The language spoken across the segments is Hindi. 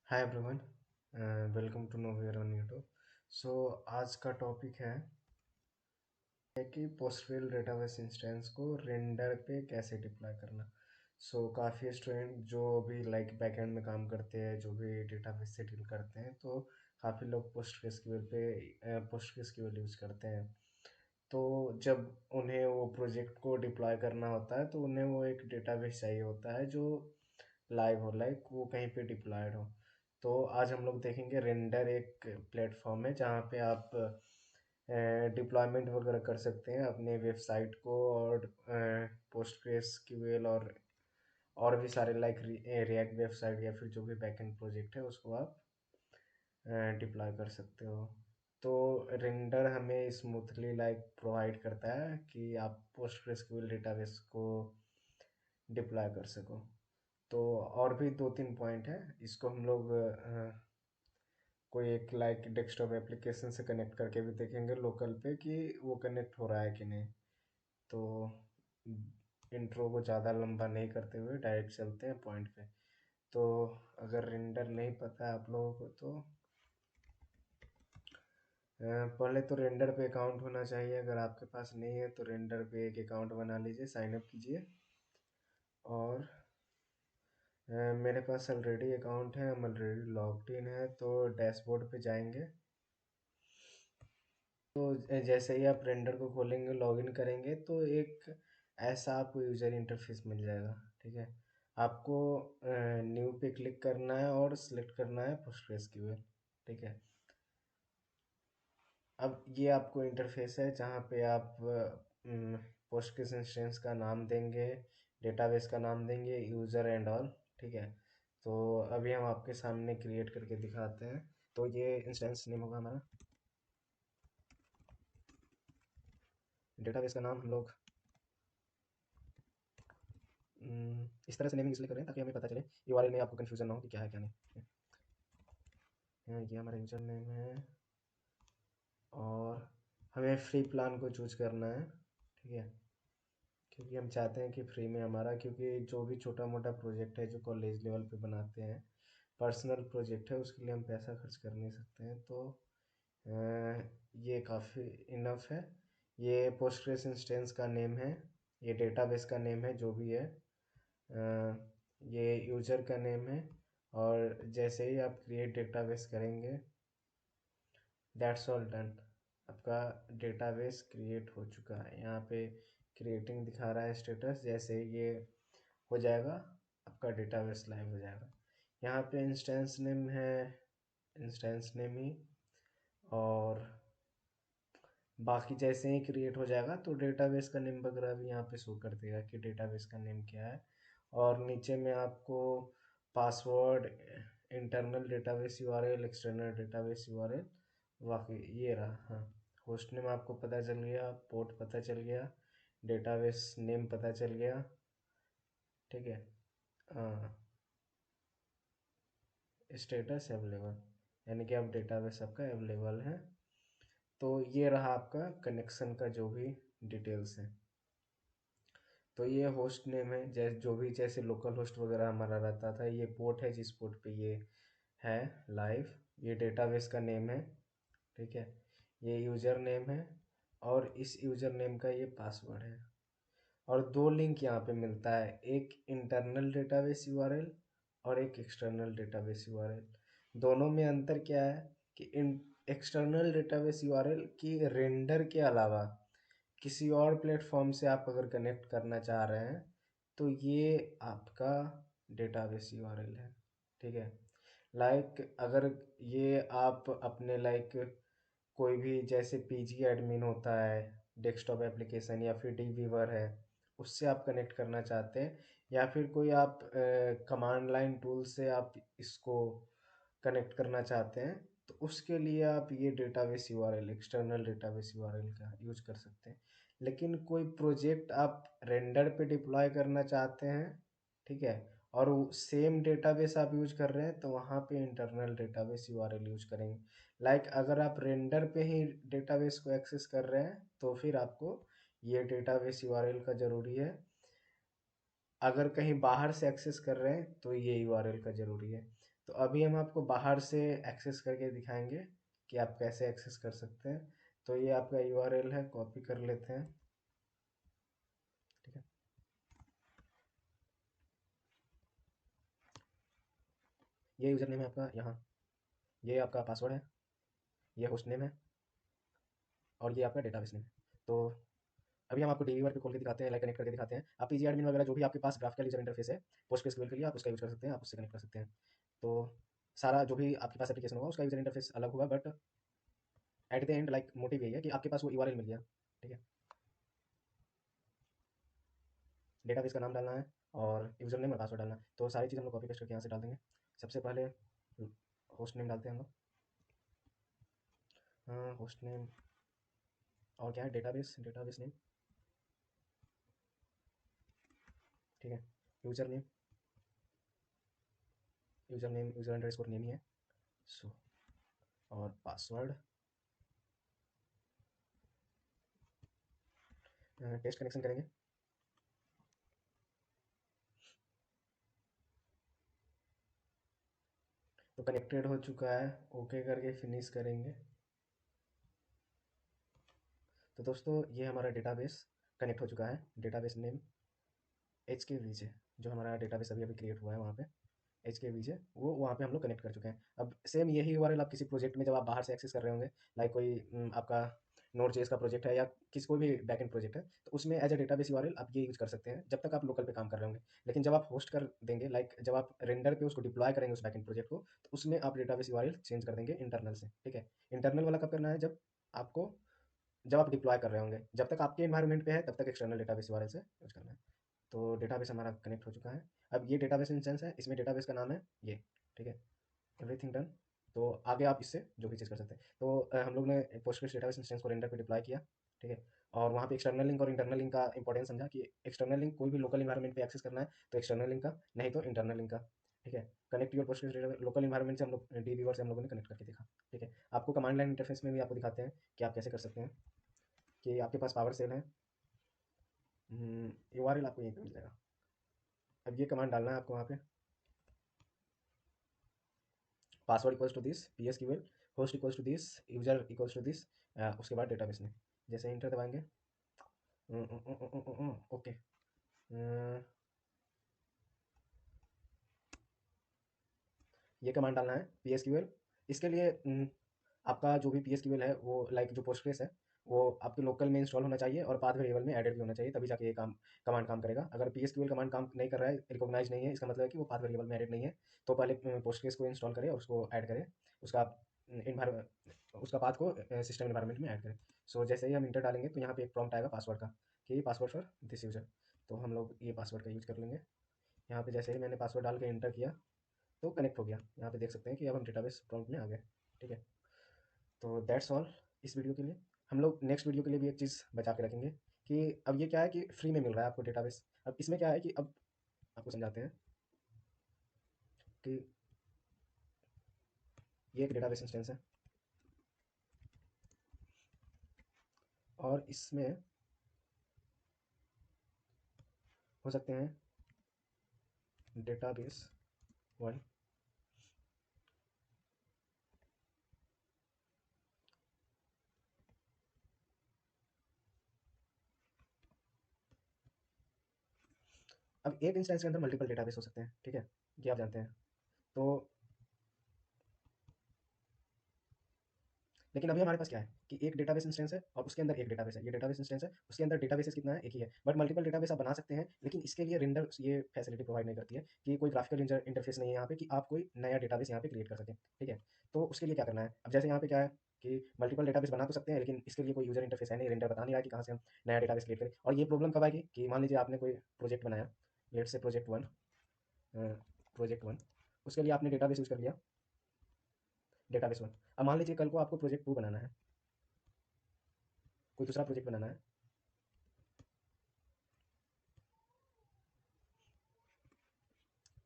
Hi everyone, welcome to nowhere on YouTube. So आज का टॉपिक है कि पोस्टग्रेल डेटाबेस इंस्टेंस को रेंडर पे कैसे डिप्लॉय करना। काफ़ी स्टूडेंट जो भी लाइक बैकएंड में काम करते हैं, जो भी डेटाबेस से डील करते हैं, तो काफ़ी लोग पोस्टग्रेसक्यूएल यूज़ करते हैं। तो जब उन्हें वो प्रोजेक्ट को डिप्लॉय करना होता है तो उन्हें वो एक डेटाबेस चाहिए होता है जो लाइव हो, लाइक वो कहीं पे डिप्लॉयड हो। तो आज हम लोग देखेंगे रेंडर एक प्लेटफॉर्म है जहाँ पे आप डिप्लॉयमेंट वगैरह कर सकते हैं अपने वेबसाइट को, और पोस्टग्रेसक्यूएल और भी सारे लाइक रिएक्ट वेबसाइट या फिर जो भी बैकएंड प्रोजेक्ट है उसको आप डिप्लॉय कर सकते हो। तो रेंडर हमें स्मूथली लाइक प्रोवाइड करता है कि आप पोस्टग्रेसक्यूएल डेटाबेस को डिप्लॉय कर सको। तो और भी दो तीन पॉइंट है, इसको हम लोग कोई एक लाइक डेस्कटॉप एप्लीकेशन से कनेक्ट करके भी देखेंगे लोकल पे कि वो कनेक्ट हो रहा है कि नहीं। तो इंट्रो को ज़्यादा लंबा नहीं करते हुए डायरेक्ट चलते हैं पॉइंट पे। तो अगर रेंडर नहीं पता है आप लोगों को तो पहले तो रेंडर पे अकाउंट होना चाहिए। अगर आपके पास नहीं है तो रेंडर पे एक अकाउंट बना लीजिए, साइन अप कीजिए। और मेरे पास ऑलरेडी अकाउंट है, हम ऑलरेडी लॉग्ड इन है। तो डैशबोर्ड पे जाएंगे। तो जैसे ही आप रेंडर को खोलेंगे, लॉगिन करेंगे, तो एक ऐसा आपको यूज़र इंटरफेस मिल जाएगा। ठीक है, आपको न्यू पे क्लिक करना है और सिलेक्ट करना है पोस्टग्रेसक्यूएल। ठीक है, अब ये आपको इंटरफेस है जहाँ पे आप पोस्टग्रेस इंस्टेंस का नाम देंगे, डेटाबेस का नाम देंगे, यूज़र एंड ऑल। ठीक है, तो अभी हम आपके सामने क्रिएट करके दिखाते हैं। तो ये इंस्टेंस नेम होगा हमारा, डेटाबेस का नाम हम लोग इस तरह से नेमिंग इसलिए कर रहे हैं ताकि हमें पता चले, यूआरएल में आपको कन्फ्यूजन ना हो कि क्या है क्या नहीं। ये हमारा यूजर नेम है और हमें फ्री प्लान को चूज करना है। ठीक है, क्योंकि हम चाहते हैं कि फ्री में हमारा, क्योंकि जो भी छोटा मोटा प्रोजेक्ट है जो कॉलेज लेवल पे बनाते हैं, पर्सनल प्रोजेक्ट है, उसके लिए हम पैसा खर्च कर नहीं सकते हैं। तो ये काफ़ी इनफ है। ये पोस्टग्रेस इंस्टेंस का नेम है, ये डेटाबेस का नेम है जो भी है, ये यूजर का नेम है। और जैसे ही आप क्रिएट डेटाबेस करेंगे, दैट्स ऑल डन, आपका डेटाबेस क्रिएट हो चुका है। यहाँ पे क्रिएटिंग दिखा रहा है स्टेटस। जैसे ही ये हो जाएगा आपका डेटाबेस लाइव हो जाएगा। यहाँ पे इंस्टेंस नेम है, इंस्टेंस नेम ही, और बाकी जैसे ही क्रिएट हो जाएगा तो डेटाबेस का नेम वगैरह भी यहाँ पे शो कर देगा कि डेटाबेस का नेम क्या है। और नीचे में आपको password, internal database URL, external database URL, बाकी ये रहा। हाँ, होस्ट नेम आपको पता चल गया, पोर्ट पता चल गया, डेटाबेस नेम पता चल गया। ठीक है, हाँ, स्टेटस अवेलेबल, यानी कि अब डेटाबेस आपका अवेलेबल है। तो ये रहा आपका कनेक्शन का जो भी डिटेल्स है। तो ये होस्ट नेम है, जैसे जो भी जैसे लोकल होस्ट वगैरह हमारा रहता था। ये पोर्ट है जिस पोर्ट पे ये है लाइव। ये डेटाबेस का नेम है। ठीक है, ये यूज़र नेम है और इस यूज़र नेम का ये पासवर्ड है। और दो लिंक यहाँ पे मिलता है, एक इंटरनल डेटाबेस यूआरएल और एक एक्सटर्नल डेटाबेस यूआरएल। दोनों में अंतर क्या है कि इन एक्सटर्नल डेटाबेस यूआरएल की रेंडर के अलावा किसी और प्लेटफॉर्म से आप अगर कनेक्ट करना चाह रहे हैं तो ये आपका डेटाबेस यूआरएल है। ठीक है, लाइक अगर ये आप अपने लाइक कोई भी जैसे पीजी एडमिन होता है, डेस्कटॉप एप्लीकेशन या फिर डीवीवर है, उससे आप कनेक्ट करना चाहते हैं, या फिर कोई आप कमांड लाइन टूल से आप इसको कनेक्ट करना चाहते हैं, तो उसके लिए आप ये database URL, external database URL का यूज कर सकते हैं। लेकिन कोई प्रोजेक्ट आप रेंडर पे डिप्लॉय करना चाहते हैं, ठीक है, और सेम डेटाबेस आप यूज कर रहे हैं, तो वहाँ पे इंटरनल डेटाबेस यूआरएल यूज करेंगे। लाइक अगर आप रेंडर पे ही डेटाबेस को एक्सेस कर रहे हैं तो फिर आपको ये डेटाबेस यूआरएल का ज़रूरी है। अगर कहीं बाहर से एक्सेस कर रहे हैं तो ये यूआरएल का ज़रूरी है। तो अभी हम आपको बाहर से एक्सेस करके दिखाएंगे कि आप कैसे एक्सेस कर सकते हैं। तो ये आपका यूआरएल है, कॉपी कर लेते हैं। ठीक है, ये यूज़र नेम है आपका यहाँ, ये आपका पासवर्ड है, ये होस्ट नेम है, और ये आपका डेटाबेस नेम है। तो अभी हम आपको डीबीवर पे खोल के दिखाते हैं, लाइक कनेक्ट करके दिखाते हैं। आप पीजी एडमिन वगैरह जो भी आपके पास ग्राफिकल यूजर इंटरफेस है पोस्टग्रेसक्यूएल के लिए, आप उसका यूज कर सकते हैं, आप उससे कनेक्ट कर सकते हैं। तो सारा जो भी आपके पास एप्लीकेशन होगा उसका यूजर इंटरफेस अलग होगा, but at the end like motive यही है कि आपके पास वो यूआरएल मिल गया। ठीक है, डेटाबेस का नाम डालना है और यूजर नेम और पासवर्ड डालना है। तो सारी चीज़ हम लोग कॉपी पेस्ट करके यहाँ से डाल देंगे। सबसे पहले होस्ट नेम डालते हैं हम लोग, होस्ट नेम, और क्या है, डेटाबेस, डेटाबेस नेम। ठीक है, user name, user name user underscore name ही है। सो और पासवर्ड, टेस्ट कनेक्शन करेंगे। तो कनेक्टेड हो चुका है, ओके करके फिनिश करेंगे। तो दोस्तों ये हमारा डेटाबेस कनेक्ट हो चुका है। डेटाबेस नेम एच के वीजे, जो हमारा डेटाबेस अभी अभी क्रिएट हुआ है वहाँ पे एच के वीजे, वो वहाँ पे हम लोग कनेक्ट कर चुके हैं। अब सेम यही यूआरएल आप किसी प्रोजेक्ट में जब आप बाहर से एक्सेस कर रहे होंगे, लाइक कोई आपका नोड जेएस का प्रोजेक्ट है या किसी कोई भी बैकएंड प्रोजेक्ट है, तो उसमें एज अ डेटाबेस यूआरएल आप ये यूज कर सकते हैं जब तक आप लोकल पे काम कर रहे होंगे। लेकिन जब आप होस्ट कर देंगे, लाइक जब आप रेंडर पे उसको डिप्लॉय करेंगे उस बैकएंड प्रोजेक्ट को, तो उसमें आप डेटाबेस यूआरएल चेंज कर देंगे इंटरनल से। ठीक है, इंटरनल वाला कब करना है, आपको जब आप डिप्लॉय कर रहे होंगे। जब तक आपके एनवायरनमेंट पे है तब तक एक्सटर्नल डेटाबेस यूआरएल से यूज करना है। तो डेटाबेस हमारा कनेक्ट हो चुका है। अब ये डेटाबेस इंस्टेंस है, इसमें डेटाबेस का नाम है ये। ठीक है, एवरीथिंग डन। तो आगे आप इससे जो भी चीज़ कर सकते हैं। तो हम लोग ने पोस्टग्रेस डेटाबेस इंस्टेंस को रेंडर पे डिप्लॉय किया। ठीक है, और वहाँ पे एक्सटर्नल लिंक और इंटरनल लिंक का इंपॉर्टेंस समझा कि एक्सटर्नल लिंक कोई भी लोकल इन्वायरमेंट पे एक्सेस करना है तो एक्सटर्नल लिंक का, नहीं तो इंटरनल लिंक का। ठीक है, connect your Postgres database local environment से हम लोग डीबीवर से हम लोगों ने कनेक्ट करके देखा। ठीक है, आपको कमांड लाइन इंटरफेस में भी आपको दिखाते हैं कि आप कैसे कर सकते हैं। कि आपके पास पावर सेल है, यूआरएल आपको यहीं पे मिल जाएगा। अब ये कमांड डालना है आपको वहाँ पे, password equals to this P S Q L, host equals to this, user equals to this, उसके बाद डेटाबेस नेम। जैसे इंटर दबाएंगे, ओके, ये कमांड डालना है पी एस क्यू एल। इसके लिए आपका जो भी पी एस क्यू एल है वो लाइक जो पोस्टग्रेस है वो आपके लोकल में इंस्टॉल होना चाहिए और पाथ वेरिएबल में एडेड भी होना चाहिए, तभी जाके ये कमांड काम करेगा। अगर P S Q L command काम नहीं कर रहा है, रिकॉग्नाइज नहीं है, इसका मतलब है कि वो पाथ वेरिएबल में एडेड नहीं है। तो पहले पोस्टग्रेस को इंस्टॉल करें और उसको ऐड करें, उसका उसका पाथ को सिस्टम एनवायरनमेंट में ऐड करें। सो जैसे ही हम इंटर डालेंगे तो यहाँ पे एक प्रॉम्प्ट आएगा पासवर्ड का, कि पासवर्ड फॉर दिस यूजर। तो हम लोग ये पासवर्ड का यूज कर लेंगे। यहाँ पे जैसे ही मैंने पासवर्ड डाल के इंटर किया तो कनेक्ट हो गया। यहाँ पे देख सकते हैं कि अब हम डेटाबेस प्रॉम्प्ट में आ गए। ठीक है, तो दैट्स ऑल इस वीडियो के लिए। हम लोग नेक्स्ट वीडियो के लिए भी एक चीज़ बचा के रखेंगे कि अब ये क्या है कि फ्री में मिल रहा है आपको डेटाबेस। अब इसमें क्या है कि अब आपको समझाते हैं कि ये एक डेटाबेस इंस्टेंस है और इसमें हो सकते हैं डेटाबेस वन, अब एक इंस्टेंस के अंदर मल्टीपल डेटाबेस हो सकते हैं। ठीक है, ये आप जानते हैं। तो लेकिन अभी हमारे पास क्या है कि एक डेटाबेस इंस्टेंस है और उसके अंदर एक डेटाबेस है। ये डेटाबेस इंस्टेंस है, उसके अंदर डेटाबेसेस कितना है, एक ही है। बट मल्टीपल डेटाबेस आप बना सकते हैं, लेकिन इसके लिए रेंडर ये फैसिलिटी प्रोवाइड नहीं करती है कि कोई ग्राफिकल इंटरफेस नहीं है यहाँ पे कि आप कोई नया डेटाबेस यहाँ पे क्रिएट कर सकें। ठीक है, तो उसके लिए क्या करना है, अब जैसे यहाँ पे क्या है कि मल्टीपल डेटाबेस बना तो सकते हैं, लेकिन इसके लिए कोई यूजर इंटरफेस है नहीं, रेंडर बता नहीं रहा है कि कहाँ से हम नया डेटाबेस क्रिएट करें। और ये प्रॉब्लम कब आएगी कि मान लीजिए आपने कोई प्रोजेक्ट बनाया, लेट से प्रोजेक्ट वन, उसके लिए आपने डेटाबेस यूज कर लिया, डेटाबेस वन। अब मान लीजिए कल को आपको प्रोजेक्ट टू बनाना है, कोई दूसरा प्रोजेक्ट बनाना है।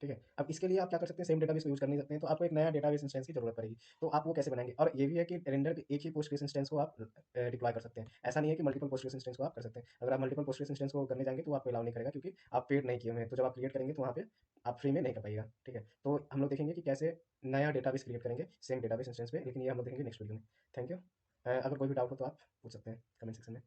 ठीक है? अब इसके लिए आप क्या कर सकते हैं, सेम डेटाबेस को यूज़ कर नहीं सकते हैं, तो आपको एक नया डेटाबेस इंस्टेंस की ज़रूरत पड़ेगी। तो आप वो कैसे बनाएँगे? और ये भी है कि रेंडर पे एक ही पोस्टग्रेस इंस्टेंस को आप डिप्लॉय कर सकते हैं। ऐसा नहीं है कि मल्टीपल पोस्टग्रेस इंस्टेंस को आप कर सकते हैं। अगर आप मल्टीपल पोस्टग्रेस इंस्टेंस को करने जाएँगे तो वो आपको अलाउ नहीं करेगा, क्योंकि आप पेड नहीं किए हुए हैं। तो जब आप क्रिएट करेंगे तो वहाँ पे आप फ्री में नहीं कर पाइएगा, ठीक है? तो हम लोग देखेंगे कि कैसे नया डेटाबेस क्रिएट करेंगे सेम डेटाबेस इंस्टेंस पे, लेकिन ये हम लोग देखेंगे नेक्स्ट वीडियो में। Thank you. अगर कोई भी डाउट हो तो आप पूछ सकते हैं कमेंट सेक्शन में।